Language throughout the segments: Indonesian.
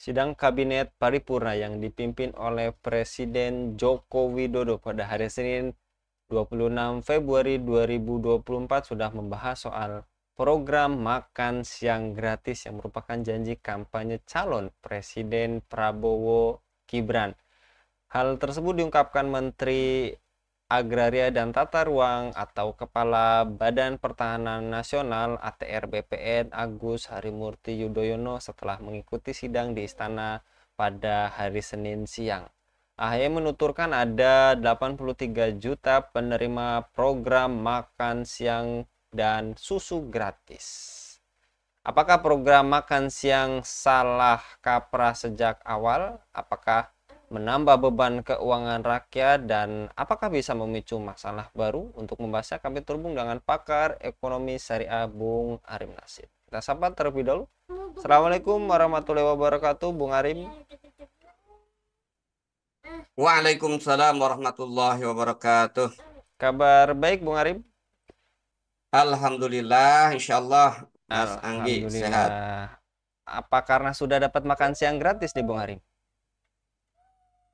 Sidang Kabinet Paripurna yang dipimpin oleh Presiden Joko Widodo pada hari Senin 26 Februari 2024 sudah membahas soal program makan siang gratis yang merupakan janji kampanye calon Presiden Prabowo Gibran. Hal tersebut diungkapkan Menteri Agraria dan Tata Ruang atau Kepala Badan Pertahanan Nasional ATR BPN Agus Harimurti Yudhoyono setelah mengikuti sidang di Istana pada hari Senin siang. AHY menuturkan ada 83 juta penerima program makan siang dan susu gratis. Apakah program makan siang salah kaprah sejak awal? Apakah menambah beban keuangan rakyat dan apakah bisa memicu masalah baru? Untuk membahasnya kami terhubung dengan pakar ekonomi syariah Bung Arim Nasib. Kita sapa terlebih dahulu. Assalamualaikum warahmatullahi wabarakatuh, Bung Arim. Waalaikumsalam warahmatullahi wabarakatuh. Kabar baik, Bung Arim? Alhamdulillah, insya Allah Mas Anggi sehat. Alhamdulillah. Apa karena sudah dapat makan siang gratis nih, Bung Arim?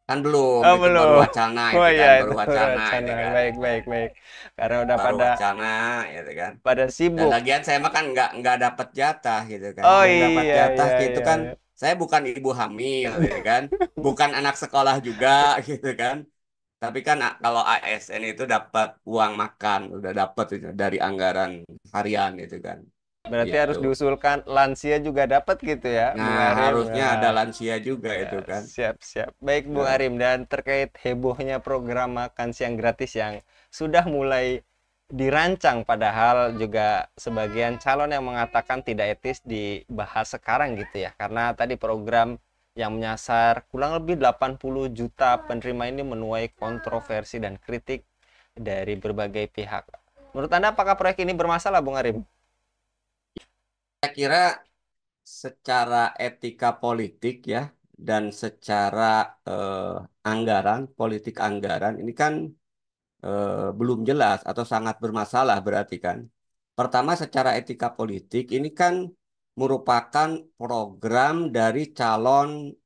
Kan belum, Oh, itu baru belum. wacana Oh itu kan, iya, baru itu wacana wacana. itu kan. Baik, baik, baik. Karena udah Baru pada wacana itu kan. Dan sibuk. lagian saya mah kan nggak dapat jatah gitu kan. Oh Yang dapat iya, jatah iya, gitu iya, kan, iya. saya bukan ibu hamil gitu kan. Bukan anak sekolah juga gitu kan. Tapi kan kalau ASN itu dapat uang makan, udah dapat itu dari anggaran harian itu kan. Berarti Gitu. harus diusulkan lansia juga dapat gitu ya, Nah, Bung Arim. harusnya ada Nah, lansia juga ya, itu kan. siap, siap. Baik, Bung Ya. Arim. Dan terkait hebohnya program makan siang gratis yang sudah mulai dirancang, padahal juga sebagian calon yang mengatakan tidak etis dibahas sekarang gitu ya. Karena tadi program yang menyasar kurang lebih 80 juta penerima ini menuai kontroversi dan kritik dari berbagai pihak. Menurut Anda apakah proyek ini bermasalah, Bung Arim? Saya kira secara etika politik ya dan secara anggaran, politik anggaran ini kan belum jelas atau sangat bermasalah berarti kan. Pertama secara etika politik ini kan merupakan program dari calon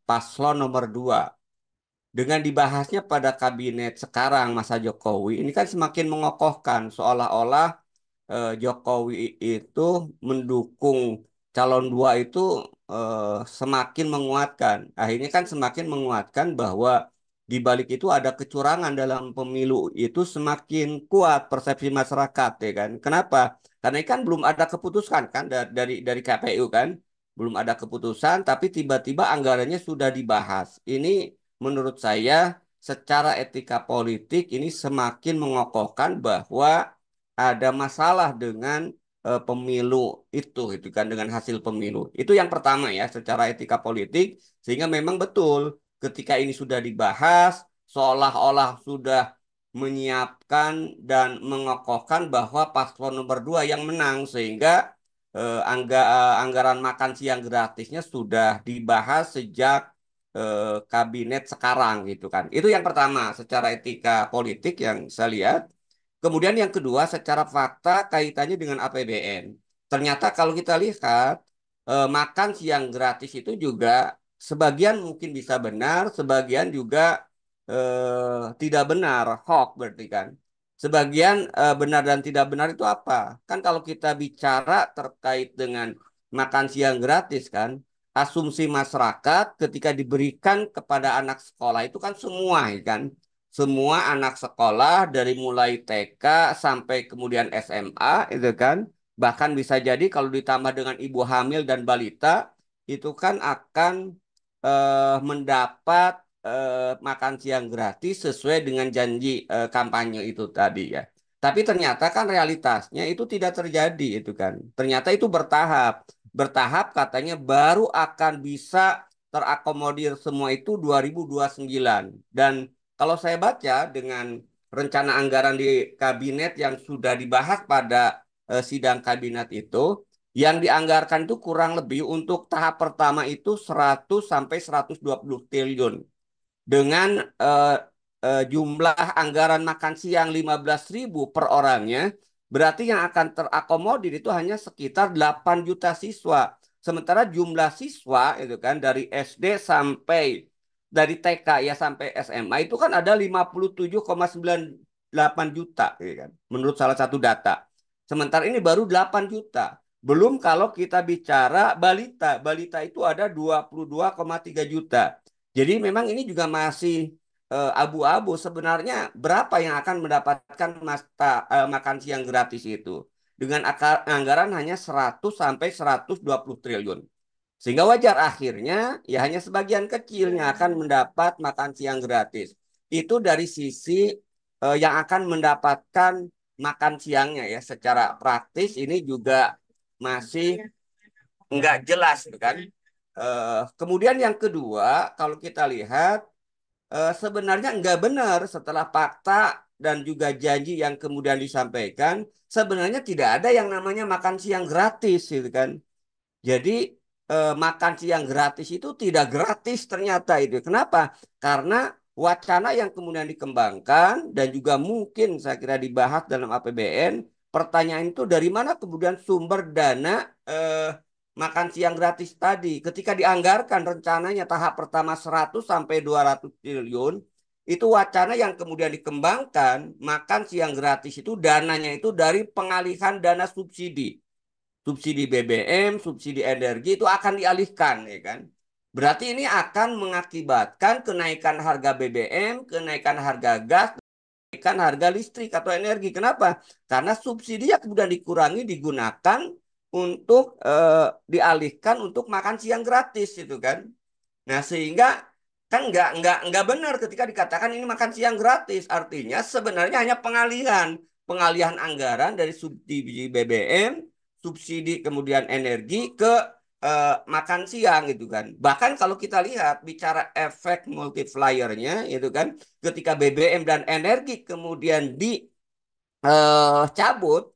paslon nomor 2. Dengan dibahasnya pada kabinet sekarang masa Jokowi ini kan semakin mengokohkan seolah-olah Jokowi itu mendukung calon 2 itu semakin menguatkan. Akhirnya kan semakin menguatkan bahwa di balik itu ada kecurangan dalam pemilu itu semakin kuat persepsi masyarakat ya kan. Kenapa? Karena ini kan belum ada keputusan kan dari KPU kan. Belum ada keputusan tapi tiba-tiba anggarannya sudah dibahas. Ini menurut saya secara etika politik ini semakin mengokohkan bahwa ada masalah dengan pemilu itu kan dengan hasil pemilu. Itu yang pertama ya secara etika politik sehingga memang betul ketika ini sudah dibahas seolah-olah sudah menyiapkan dan mengokohkan bahwa paslon nomor 2 yang menang sehingga anggaran makan siang gratisnya sudah dibahas sejak kabinet sekarang gitu kan. Itu yang pertama secara etika politik yang saya lihat. Kemudian yang kedua, secara fakta kaitannya dengan APBN. Ternyata kalau kita lihat, makan siang gratis itu juga sebagian mungkin bisa benar, sebagian juga tidak benar, hoax berarti kan. Sebagian benar dan tidak benar itu apa? Kan kalau kita bicara terkait dengan makan siang gratis kan, asumsi masyarakat ketika diberikan kepada anak sekolah itu kan semua ya kan semua anak sekolah dari mulai TK sampai kemudian SMA itu kan bahkan bisa jadi kalau ditambah dengan ibu hamil dan balita itu kan akan mendapat makan siang gratis sesuai dengan janji kampanye itu tadi ya. Tapi ternyata kan realitasnya itu tidak terjadi itu kan. Ternyata itu bertahap. Bertahap katanya baru akan bisa terakomodir semua itu 2029. Dan kalau saya baca dengan rencana anggaran di kabinet yang sudah dibahas pada sidang kabinet itu, yang dianggarkan itu kurang lebih untuk tahap pertama itu 100 sampai 120 triliun. Dengan jumlah anggaran makan siang 15.000 per orangnya, berarti yang akan terakomodir itu hanya sekitar 8 juta siswa. Sementara jumlah siswa itu kan dari SD sampai dari TK ya sampai SMA itu kan ada 57,98 juta ya kan, menurut salah satu data. Sementara ini baru 8 juta. Belum kalau kita bicara balita. Balita itu ada 22,3 juta. Jadi memang ini juga masih abu-abu sebenarnya berapa yang akan mendapatkan makan siang gratis itu dengan anggaran hanya 100 sampai 120 triliun. Sehingga wajar akhirnya ya hanya sebagian kecil yang akan mendapat makan siang gratis. Itu dari sisi yang akan mendapatkan makan siangnya ya secara praktis ini juga masih nggak jelas kan. Kemudian yang kedua kalau kita lihat sebenarnya nggak benar setelah fakta dan juga janji yang kemudian disampaikan sebenarnya tidak ada yang namanya makan siang gratis gitu kan. Jadi makan siang gratis itu tidak gratis ternyata itu. Kenapa? Karena wacana yang kemudian dikembangkan dan juga mungkin saya kira dibahas dalam APBN, pertanyaan itu dari mana kemudian sumber dana makan siang gratis tadi. Ketika dianggarkan rencananya tahap pertama 100 sampai 200 triliun, itu wacana yang kemudian dikembangkan makan siang gratis itu dananya itu dari pengalihan dana subsidi. Subsidi BBM, subsidi energi itu akan dialihkan, ya kan? Berarti ini akan mengakibatkan kenaikan harga BBM, kenaikan harga gas, kenaikan harga listrik atau energi. Kenapa? Karena subsidi yang kemudian dikurangi digunakan untuk dialihkan untuk makan siang gratis, itu kan? Nah, sehingga kan nggak benar ketika dikatakan ini makan siang gratis. Artinya sebenarnya hanya pengalihan anggaran dari subsidi BBM, subsidi kemudian energi ke makan siang gitu kan. Bahkan kalau kita lihat bicara efek multipliernya itu kan ketika BBM dan energi kemudian cabut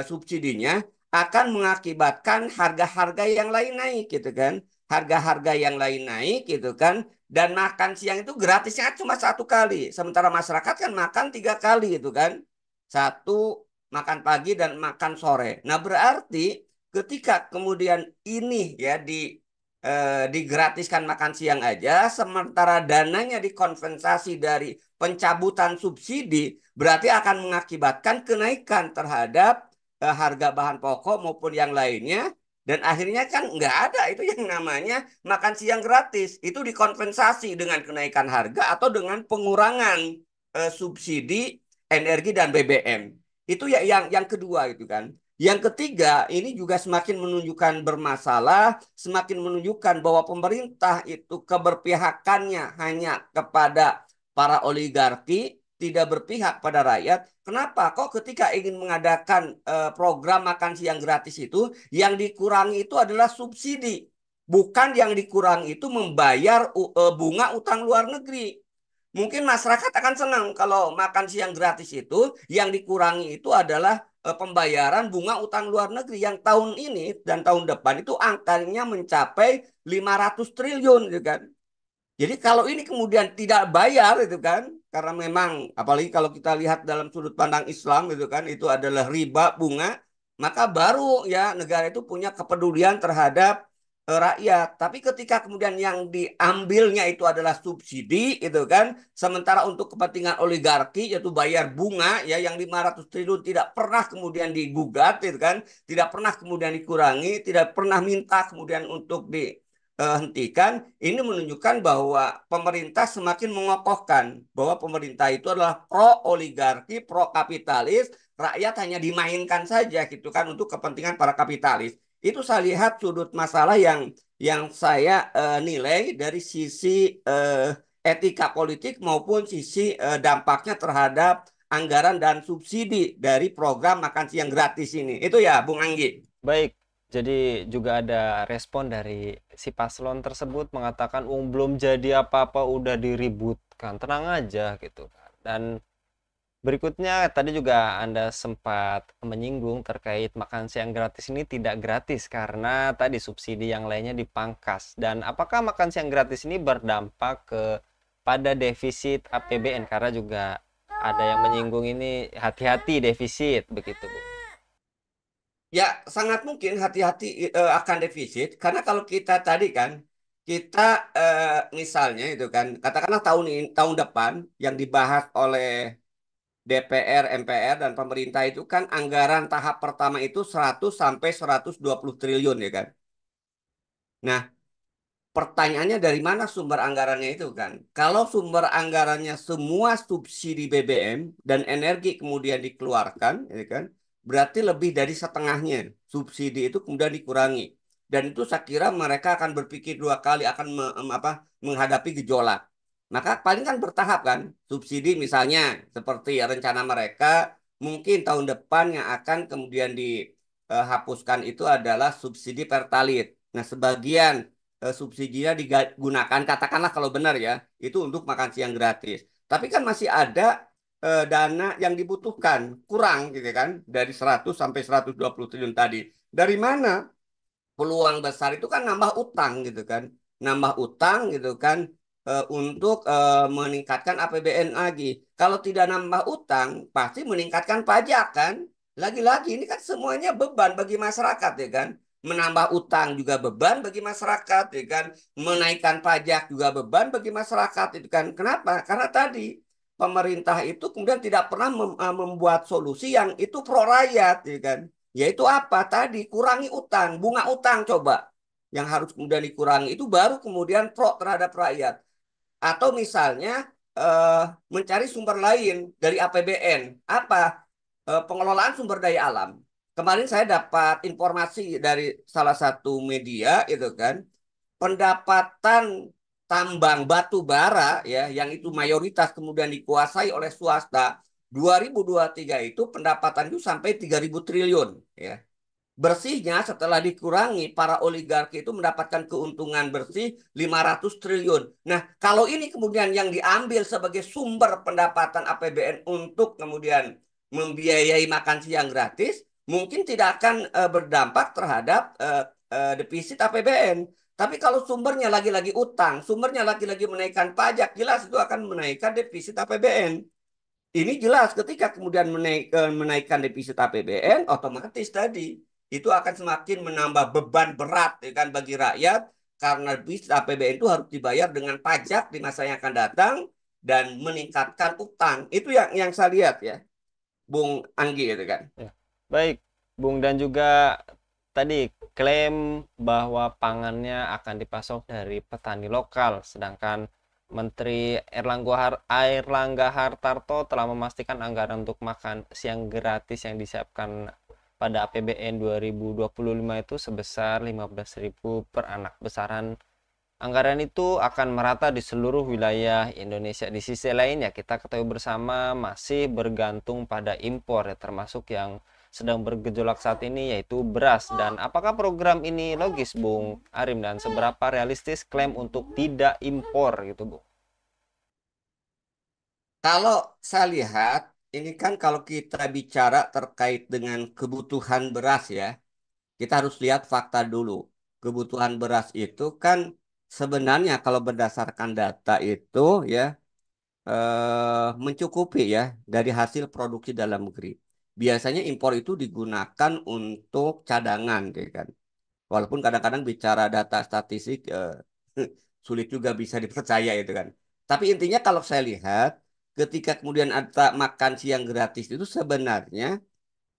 subsidinya akan mengakibatkan harga-harga yang lain naik gitu kan. Harga-harga yang lain naik gitu kan. Dan makan siang itu gratisnya cuma satu kali. Sementara masyarakat kan makan tiga kali gitu kan. Satu makan pagi dan makan sore. Nah berarti ketika kemudian ini ya digratiskan makan siang aja, sementara dananya dikompensasi dari pencabutan subsidi, berarti akan mengakibatkan kenaikan terhadap harga bahan pokok maupun yang lainnya. Dan akhirnya kan nggak ada itu yang namanya makan siang gratis. Itu dikompensasi dengan kenaikan harga atau dengan pengurangan subsidi energi dan BBM. Itu ya yang kedua itu kan. Yang ketiga, ini juga semakin menunjukkan bermasalah, semakin menunjukkan bahwa pemerintah itu keberpihakannya hanya kepada para oligarki, tidak berpihak pada rakyat. Kenapa? Kok ketika ingin mengadakan program makan siang gratis itu, yang dikurangi itu adalah subsidi. Bukan yang dikurangi itu membayar bunga utang luar negeri. Mungkin masyarakat akan senang kalau makan siang gratis itu, yang dikurangi itu adalah pembayaran bunga utang luar negeri yang tahun ini dan tahun depan itu angkanya mencapai 500 triliun gitu kan. Jadi kalau ini kemudian tidak bayar itu kan, karena memang apalagi kalau kita lihat dalam sudut pandang Islam itu kan, itu adalah riba bunga, maka baru ya negara itu punya kepedulian terhadap rakyat. Tapi ketika kemudian yang diambilnya itu adalah subsidi itu kan, sementara untuk kepentingan oligarki yaitu bayar bunga ya yang 500 triliun tidak pernah kemudian digugat itu kan, tidak pernah kemudian dikurangi, tidak pernah minta kemudian untuk hentikan, ini menunjukkan bahwa pemerintah semakin mengokohkan bahwa pemerintah itu adalah pro oligarki, pro kapitalis, rakyat hanya dimainkan saja gitu kan untuk kepentingan para kapitalis. Itu saya lihat sudut masalah yang saya nilai dari sisi etika politik maupun sisi dampaknya terhadap anggaran dan subsidi dari program makan siang gratis ini. Itu ya, Bung Anggi. Baik, jadi juga ada respon dari si paslon tersebut mengatakan belum jadi apa-apa udah diributkan. Tenang aja gitu kan. Dan berikutnya tadi juga Anda sempat menyinggung terkait makan siang gratis ini tidak gratis karena tadi subsidi yang lainnya dipangkas. Dan apakah makan siang gratis ini berdampak pada defisit APBN, karena juga ada yang menyinggung ini hati-hati defisit begitu, Bu. Ya, sangat mungkin hati-hati akan defisit karena kalau kita tadi kan kita misalnya itu kan katakanlah tahun depan yang dibahas oleh DPR, MPR dan pemerintah itu kan anggaran tahap pertama itu 100 sampai 120 triliun ya kan. Nah, pertanyaannya dari mana sumber anggarannya itu kan? Kalau sumber anggarannya semua subsidi BBM dan energi kemudian dikeluarkan, ya kan? Berarti lebih dari setengahnya subsidi itu kemudian dikurangi. Dan itu saya kira mereka akan berpikir dua kali akan menghadapi gejolak. Maka paling kan bertahap kan, subsidi misalnya seperti rencana mereka mungkin tahun depan yang akan kemudian dihapuskan itu adalah subsidi Pertalite. Nah, sebagian subsidinya digunakan katakanlah kalau benar ya itu untuk makan siang gratis. Tapi kan masih ada dana yang dibutuhkan kurang gitu kan dari 100 sampai 120 triliun tadi. Dari mana peluang besar itu kan nambah utang gitu kan. Nambah utang gitu kan untuk meningkatkan APBN lagi. Kalau tidak nambah utang pasti meningkatkan pajak kan. Lagi-lagi ini kan semuanya beban bagi masyarakat ya kan. Menambah utang juga beban bagi masyarakat ya kan. Menaikkan pajak juga beban bagi masyarakat itu kan. Kenapa? Karena tadi pemerintah itu kemudian tidak pernah membuat solusi yang itu pro rakyat ya kan. Yaitu apa? Tadi kurangi utang, bunga utang coba. Yang harus kemudian dikurangi itu baru kemudian pro terhadap rakyat. Atau misalnya eh, mencari sumber lain dari APBN. Apa? Pengelolaan sumber daya alam. Kemarin saya dapat informasi dari salah satu media itu kan, pendapatan tambang batu bara ya yang itu mayoritas kemudian dikuasai oleh swasta 2023 itu pendapatan itu sampai 3.000 triliun ya. Bersihnya setelah dikurangi para oligarki itu mendapatkan keuntungan bersih 500 triliun. Nah, kalau ini kemudian yang diambil sebagai sumber pendapatan APBN untuk kemudian membiayai makan siang gratis, mungkin tidak akan berdampak terhadap defisit APBN. Tapi kalau sumbernya lagi-lagi utang, sumbernya lagi-lagi menaikkan pajak, jelas itu akan menaikkan defisit APBN. Ini jelas ketika kemudian menaikkan defisit APBN, otomatis tadi itu akan semakin menambah beban berat ya kan bagi rakyat karena defisit APBN itu harus dibayar dengan pajak di masa yang akan datang dan meningkatkan utang. Itu yang saya lihat ya, Bung Anggi itu kan. Ya. Baik, Bung, dan juga tadi klaim bahwa pangannya akan dipasok dari petani lokal, sedangkan Menteri Airlangga Hartarto telah memastikan anggaran untuk makan siang gratis yang disiapkan pada APBN 2025 itu sebesar 15.000 per anak. Besaran anggaran itu akan merata di seluruh wilayah Indonesia. Di sisi lain ya kita ketahui bersama masih bergantung pada impor ya, termasuk yang sedang bergejolak saat ini yaitu beras. Dan apakah program ini logis, Bung Arim, dan seberapa realistis klaim untuk tidak impor gitu, Bung? Kalau saya lihat ini kan kalau kita bicara terkait dengan kebutuhan beras ya, kita harus lihat fakta dulu. Kebutuhan beras itu kan sebenarnya kalau berdasarkan data itu ya mencukupi ya dari hasil produksi dalam negeri. Biasanya impor itu digunakan untuk cadangan, ya kan. Walaupun kadang-kadang bicara data statistik sulit juga bisa dipercaya itu kan. Tapi intinya kalau saya lihat, ketika kemudian ada makan siang gratis itu sebenarnya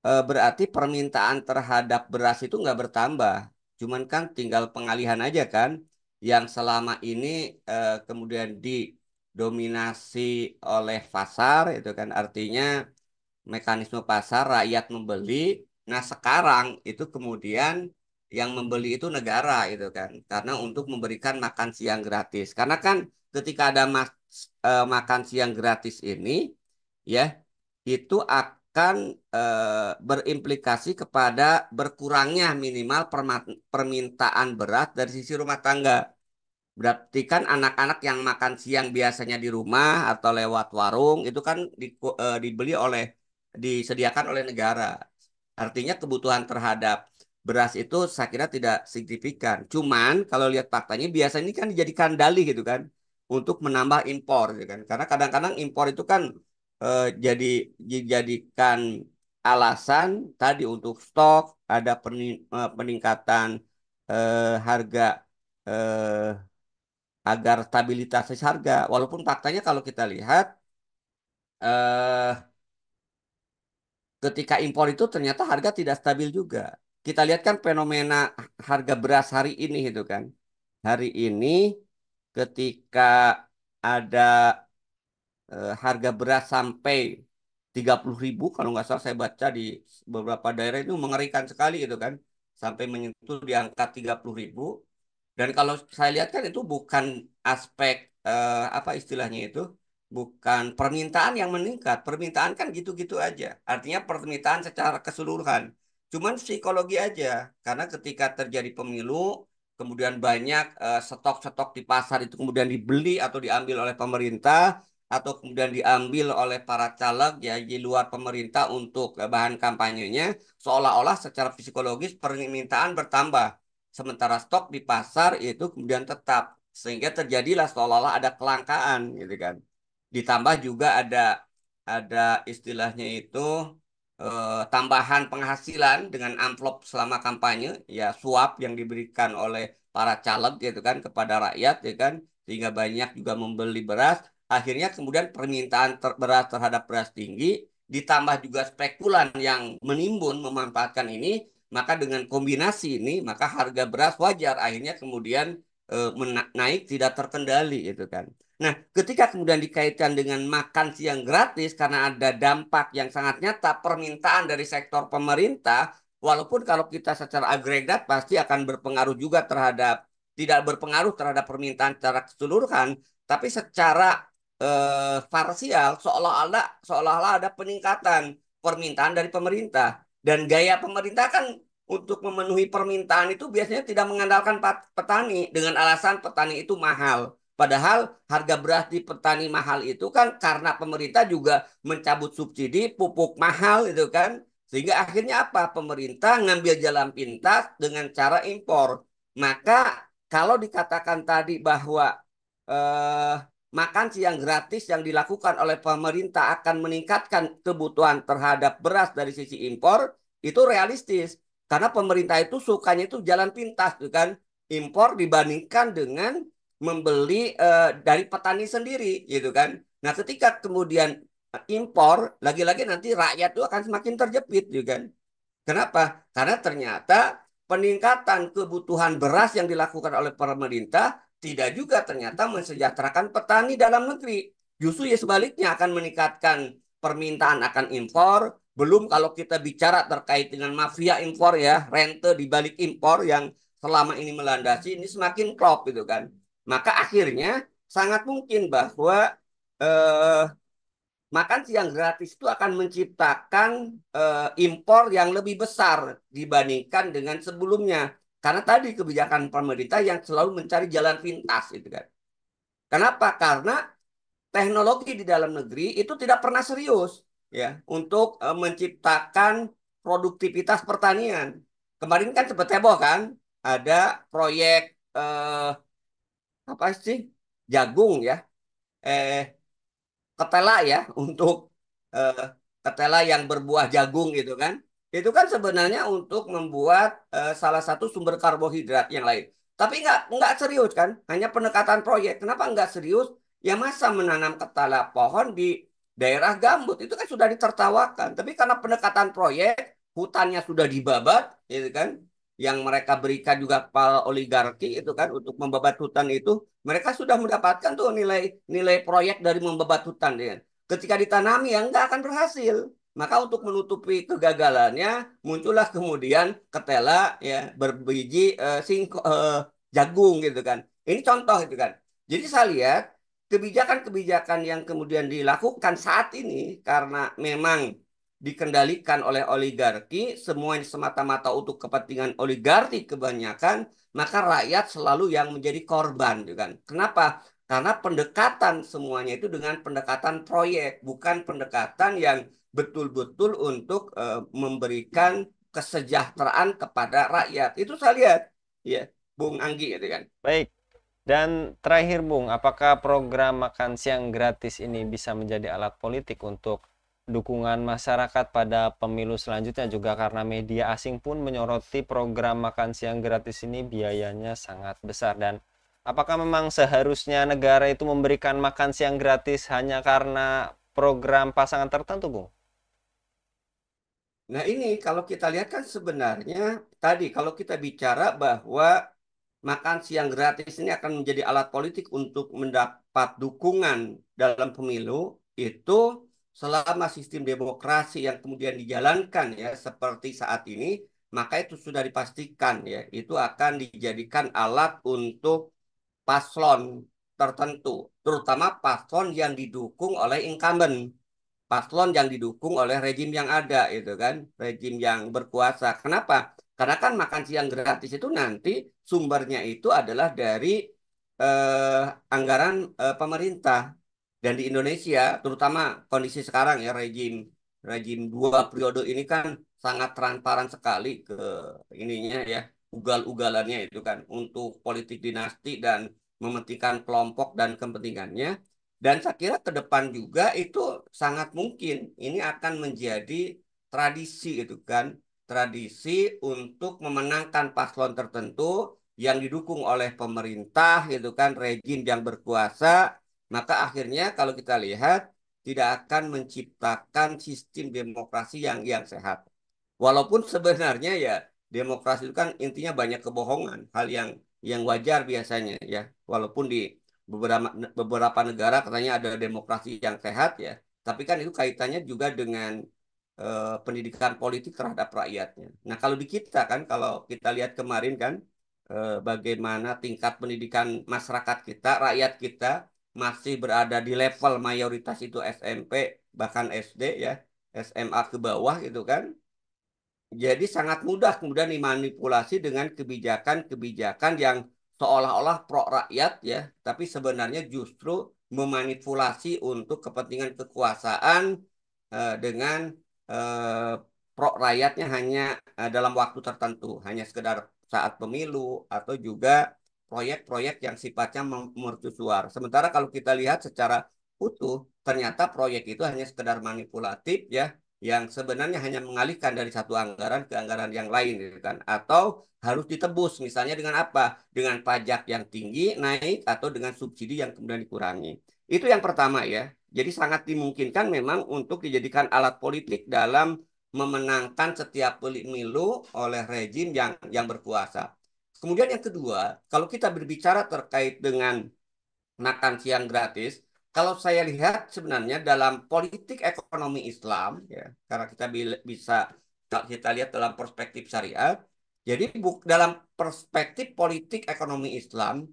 berarti permintaan terhadap beras itu nggak bertambah. Cuman kan tinggal pengalihan aja kan, yang selama ini kemudian didominasi oleh pasar itu kan artinya mekanisme pasar rakyat membeli. Nah sekarang itu kemudian yang membeli itu negara itu kan, karena untuk memberikan makan siang gratis. Karena kan ketika ada makan siang gratis ini ya itu akan berimplikasi kepada berkurangnya minimal permintaan beras dari sisi rumah tangga. Berarti kan anak-anak yang makan siang biasanya di rumah atau lewat warung itu kan dibeli disediakan oleh negara. Artinya kebutuhan terhadap beras itu saya kira tidak signifikan. Cuman kalau lihat faktanya biasanya ini kan dijadikan dalih gitu kan untuk menambah impor gitu kan. Karena kadang-kadang impor itu kan jadi dijadikan alasan tadi untuk stok, ada peningkatan harga agar stabilitas harga. Walaupun faktanya kalau kita lihat eh, ketika impor itu ternyata harga tidak stabil juga. Kita lihat kan fenomena harga beras hari ini itu kan. Hari ini ketika ada harga beras sampai 30.000 kalau nggak salah saya baca di beberapa daerah itu mengerikan sekali gitu kan. Sampai menyentuh di angka 30.000. Dan kalau saya lihat kan itu bukan aspek apa istilahnya itu, bukan permintaan yang meningkat. Permintaan kan gitu-gitu aja. Artinya permintaan secara keseluruhan. Cuman psikologi aja. Karena ketika terjadi pemilu, kemudian banyak stok-stok di pasar itu kemudian dibeli atau diambil oleh pemerintah, atau kemudian diambil oleh para caleg ya di luar pemerintah untuk bahan kampanyenya, seolah-olah secara psikologis permintaan bertambah. Sementara stok di pasar itu kemudian tetap. Sehingga terjadilah seolah-olah ada kelangkaan gitu kan. Ditambah juga ada istilahnya itu tambahan penghasilan dengan amplop selama kampanye, ya suap yang diberikan oleh para caleg gitu kan kepada rakyat ya kan, sehingga banyak juga membeli beras. Akhirnya kemudian permintaan beras terhadap beras tinggi, ditambah juga spekulan yang menimbun memanfaatkan ini, maka dengan kombinasi ini, maka harga beras wajar akhirnya kemudian naik tidak terkendali gitu kan. Nah, ketika kemudian dikaitkan dengan makan siang gratis karena ada dampak yang sangat nyata permintaan dari sektor pemerintah, walaupun kalau kita secara agregat pasti akan berpengaruh juga terhadap, tidak berpengaruh terhadap permintaan secara keseluruhan, tapi secara parsial seolah-olah ada peningkatan permintaan dari pemerintah. Dan gaya pemerintah kan untuk memenuhi permintaan itu biasanya tidak mengandalkan petani dengan alasan petani itu mahal. Padahal harga beras di petani mahal itu kan karena pemerintah juga mencabut subsidi pupuk mahal itu kan. Sehingga akhirnya apa? Pemerintah ngambil jalan pintas dengan cara impor. Maka kalau dikatakan tadi bahwa eh, makan siang gratis yang dilakukan oleh pemerintah akan meningkatkan kebutuhan terhadap beras dari sisi impor, itu realistis. Karena pemerintah itu sukanya itu jalan pintas, tuh kan, impor dibandingkan dengan membeli dari petani sendiri, gitu kan. Nah, ketika kemudian impor, lagi-lagi nanti rakyat itu akan semakin terjepit, gitu kan. Kenapa? Karena ternyata peningkatan kebutuhan beras yang dilakukan oleh pemerintah tidak juga ternyata mensejahterakan petani dalam negeri. Justru ya sebaliknya akan meningkatkan permintaan akan impor. Belum kalau kita bicara terkait dengan mafia impor ya, rente di balik impor yang selama ini melandasi, ini semakin klop gitu kan. Maka akhirnya sangat mungkin bahwa eh, makan siang gratis itu akan menciptakan impor yang lebih besar dibandingkan dengan sebelumnya. Karena tadi kebijakan pemerintah yang selalu mencari jalan pintas itu kan. Kenapa? Karena teknologi di dalam negeri itu tidak pernah serius ya untuk menciptakan produktivitas pertanian. Kemarin kan sempat heboh kan, ada proyek apa sih, jagung ya, eh ketela ya untuk eh, ketela yang berbuah jagung gitu kan. Itu kan sebenarnya untuk membuat salah satu sumber karbohidrat yang lain. Tapi nggak serius kan, hanya pendekatan proyek. Kenapa nggak serius? Ya masa menanam ketela pohon di daerah gambut itu kan sudah ditertawakan. Tapi karena pendekatan proyek, hutannya sudah dibabat, gitu kan, yang mereka berikan juga para oligarki itu kan untuk membabat hutan itu, mereka sudah mendapatkan tuh nilai nilai proyek dari membabat hutan ya. Ketika ditanami ya nggak akan berhasil. Maka untuk menutupi kegagalannya muncullah kemudian ketela ya berbiji jagung gitu kan. Ini contoh itu kan. Jadi saya lihat kebijakan-kebijakan yang kemudian dilakukan saat ini karena memang dikendalikan oleh oligarki, semuanya semata-mata untuk kepentingan oligarki kebanyakan, maka rakyat selalu yang menjadi korban, gitu kan. Kenapa? Karena pendekatan semuanya itu dengan pendekatan proyek, bukan pendekatan yang betul-betul untuk memberikan kesejahteraan kepada rakyat. Itu saya lihat, ya, Bung Anggi, gitu kan. Baik. Dan terakhir Bung, apakah program makan siang gratis ini bisa menjadi alat politik untuk dukungan masyarakat pada pemilu selanjutnya juga karena media asing pun menyoroti program makan siang gratis ini biayanya sangat besar. Dan apakah memang seharusnya negara itu memberikan makan siang gratis hanya karena program pasangan tertentu, Bung? Nah ini kalau kita lihat kan sebenarnya tadi kalau kita bicara bahwa makan siang gratis ini akan menjadi alat politik untuk mendapat dukungan dalam pemilu itu selama sistem demokrasi yang kemudian dijalankan ya seperti saat ini, maka itu sudah dipastikan ya itu akan dijadikan alat untuk paslon tertentu, terutama paslon yang didukung oleh incumbent, paslon yang didukung oleh rejim yang ada itu kan, rejim yang berkuasa. Kenapa? Karena kan makan siang gratis itu nanti sumbernya itu adalah dari eh, anggaran pemerintah. Dan di Indonesia, terutama kondisi sekarang ya rejim rejim 2 periode ini kan sangat transparan sekali ke ininya ya ugal-ugalannya itu kan untuk politik dinasti dan mementingkan kelompok dan kepentingannya. Dan saya kira ke depan juga itu sangat mungkin ini akan menjadi tradisi itu kan, tradisi untuk memenangkan paslon tertentu yang didukung oleh pemerintah gitu kan, rejim yang berkuasa, maka akhirnya kalau kita lihat tidak akan menciptakan sistem demokrasi yang sehat. Walaupun sebenarnya ya demokrasi itu kan intinya banyak kebohongan, hal yang wajar biasanya ya. Walaupun di beberapa beberapa negara katanya ada demokrasi yang sehat ya, tapi kan itu kaitannya juga dengan pendidikan politik terhadap rakyatnya. Nah, kalau di kita kan kalau kita lihat kemarin kan bagaimana tingkat pendidikan masyarakat kita, rakyat kita masih berada di level mayoritas itu SMP bahkan SD ya, SMA ke bawah gitu kan. Jadi sangat mudah kemudian dimanipulasi dengan kebijakan-kebijakan yang seolah-olah pro rakyat ya, tapi sebenarnya justru memanipulasi untuk kepentingan kekuasaan dengan eh, pro rakyatnya hanya dalam waktu tertentu, hanya sekedar saat pemilu atau juga proyek-proyek yang sifatnya mercusuar. Sementara kalau kita lihat secara utuh, ternyata proyek itu hanya sekedar manipulatif ya yang sebenarnya hanya mengalihkan dari satu anggaran ke anggaran yang lain gitu kan, atau harus ditebus misalnya dengan apa, dengan pajak yang tinggi naik atau dengan subsidi yang kemudian dikurangi. Itu yang pertama ya, jadi sangat dimungkinkan memang untuk dijadikan alat politik dalam memenangkan setiap pemilu oleh rejim yang berkuasa. Kemudian yang kedua, kalau kita berbicara terkait dengan makan siang gratis. Kalau saya lihat sebenarnya dalam politik ekonomi Islam, ya, karena kita bisa kalau kita lihat dalam perspektif syariat, jadi dalam perspektif politik ekonomi Islam,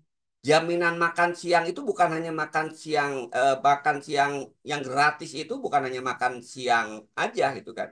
jaminan makan siang itu bukan hanya makan siang yang gratis itu bukan hanya makan siang aja gitu kan.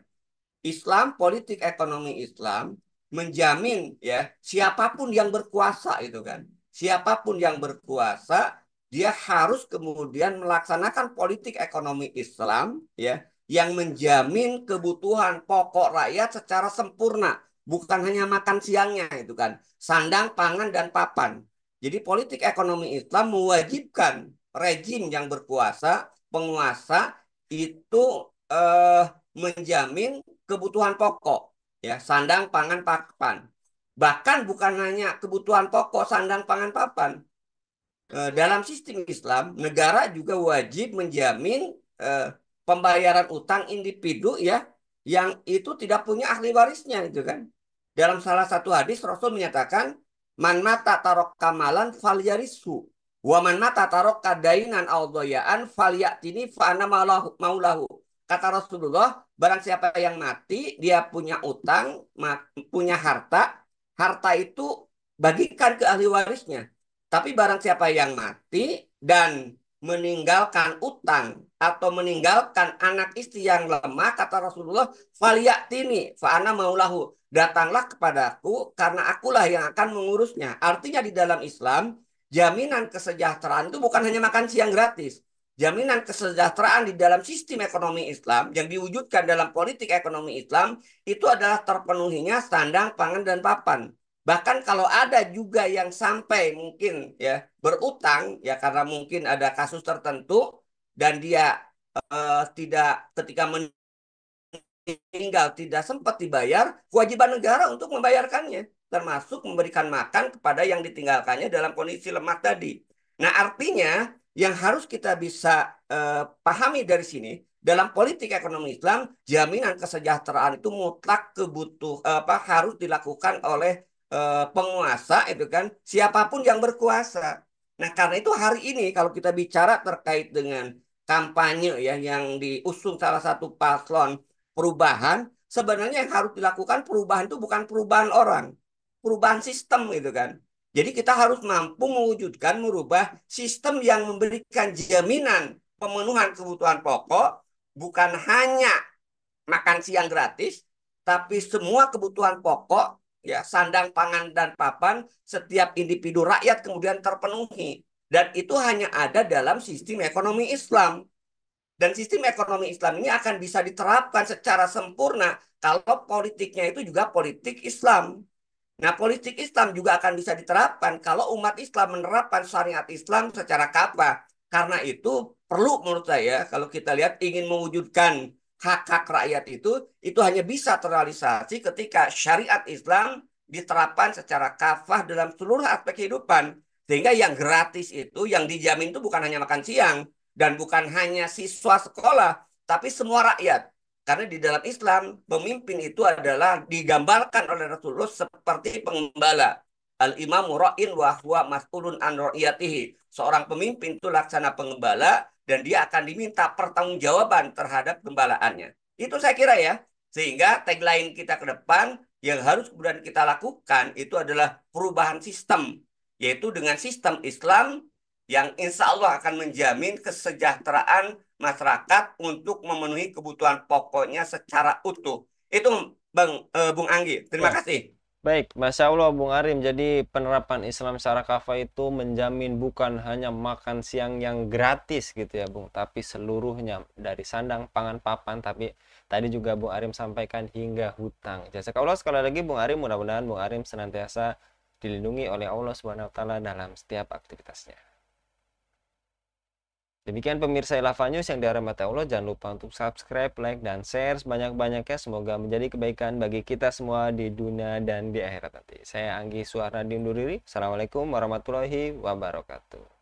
Islam, politik ekonomi Islam menjamin ya siapapun yang berkuasa itu kan. Siapapun yang berkuasa dia harus kemudian melaksanakan politik ekonomi Islam ya yang menjamin kebutuhan pokok rakyat secara sempurna, bukan hanya makan siangnya itu kan. Sandang, pangan dan papan. Jadi politik ekonomi Islam mewajibkan rejim yang berkuasa, penguasa itu eh, menjamin kebutuhan pokok ya sandang pangan papan, bahkan bukan hanya kebutuhan pokok sandang pangan papan. Dalam sistem Islam negara juga wajib menjamin eh, pembayaran utang individu ya yang itu tidak punya ahli warisnya itu kan. Dalam salah satu hadis Rasul menyatakan man mata tarok kamalan falyarisu wa man mata tarok kadainan aldoyaan falyatini fa'ana maulahu. Kata Rasulullah, barang siapa yang mati, dia punya utang, punya harta, harta itu bagikan ke ahli warisnya. Tapi barang siapa yang mati dan meninggalkan utang atau meninggalkan anak istri yang lemah, kata Rasulullah, faliyatini fa'ana maulahu. Datanglah kepadaku karena akulah yang akan mengurusnya. Artinya di dalam Islam, jaminan kesejahteraan itu bukan hanya makan siang gratis. Jaminan kesejahteraan di dalam sistem ekonomi Islam yang diwujudkan dalam politik ekonomi Islam itu adalah terpenuhinya sandang, pangan, dan papan. Bahkan kalau ada juga yang sampai mungkin ya berutang ya karena mungkin ada kasus tertentu dan dia tidak ketika meninggal tidak sempat dibayar, kewajiban negara untuk membayarkannya, termasuk memberikan makan kepada yang ditinggalkannya dalam kondisi lemah tadi. Nah, artinya yang harus kita bisa pahami dari sini, dalam politik ekonomi Islam, jaminan kesejahteraan itu mutlak harus dilakukan oleh penguasa itu kan, siapapun yang berkuasa. Nah, karena itu hari ini kalau kita bicara terkait dengan kampanye ya yang diusung salah satu paslon perubahan, sebenarnya yang harus dilakukan perubahan itu bukan perubahan orang, perubahan sistem gitu kan. Jadi kita harus mampu mewujudkan, merubah sistem yang memberikan jaminan pemenuhan kebutuhan pokok, bukan hanya makan siang gratis, tapi semua kebutuhan pokok, ya sandang, pangan, dan papan, setiap individu rakyat kemudian terpenuhi. Dan itu hanya ada dalam sistem ekonomi Islam. Dan sistem ekonomi Islam ini akan bisa diterapkan secara sempurna kalau politiknya itu juga politik Islam. Nah, politik Islam juga akan bisa diterapkan kalau umat Islam menerapkan syariat Islam secara kafah. Karena itu perlu menurut saya kalau kita lihat ingin mewujudkan hak-hak rakyat itu hanya bisa terrealisasi ketika syariat Islam diterapkan secara kafah dalam seluruh aspek kehidupan. Sehingga yang gratis itu, yang dijamin itu bukan hanya makan siang dan bukan hanya siswa sekolah, tapi semua rakyat. Karena di dalam Islam, pemimpin itu adalah digambarkan oleh Rasulullah seperti pengembala. Al-imamu ra'in wa huwa mas'ulun an ra'iyatihi. Seorang pemimpin itu laksana pengembala dan dia akan diminta pertanggungjawaban terhadap gembalaannya. Itu saya kira ya. Sehingga tagline kita ke depan yang harus kemudian kita lakukan itu adalah perubahan sistem. Yaitu dengan sistem Islam yang insya Allah akan menjamin kesejahteraan masyarakat untuk memenuhi kebutuhan pokoknya secara utuh. Itu Bung Anggi. Terima Ya, kasih. baik, Masya Allah Bung Arim. Jadi penerapan Islam secara kafah itu menjamin bukan hanya makan siang yang gratis gitu ya Bung, tapi seluruhnya dari sandang, pangan, papan, tapi tadi juga Bung Arim sampaikan hingga hutang. Jazakallah sekali lagi Bung Arim, mudah-mudahan Bung Arim senantiasa dilindungi oleh Allah Subhanahu wa taala dalam setiap aktivitasnya. Demikian pemirsa Ilava News yang dirahmati Allah, jangan lupa untuk subscribe, like, dan share sebanyak-banyaknya. Semoga menjadi kebaikan bagi kita semua di dunia dan di akhirat nanti. Saya Anggi Suharna undur diri. Assalamualaikum warahmatullahi wabarakatuh.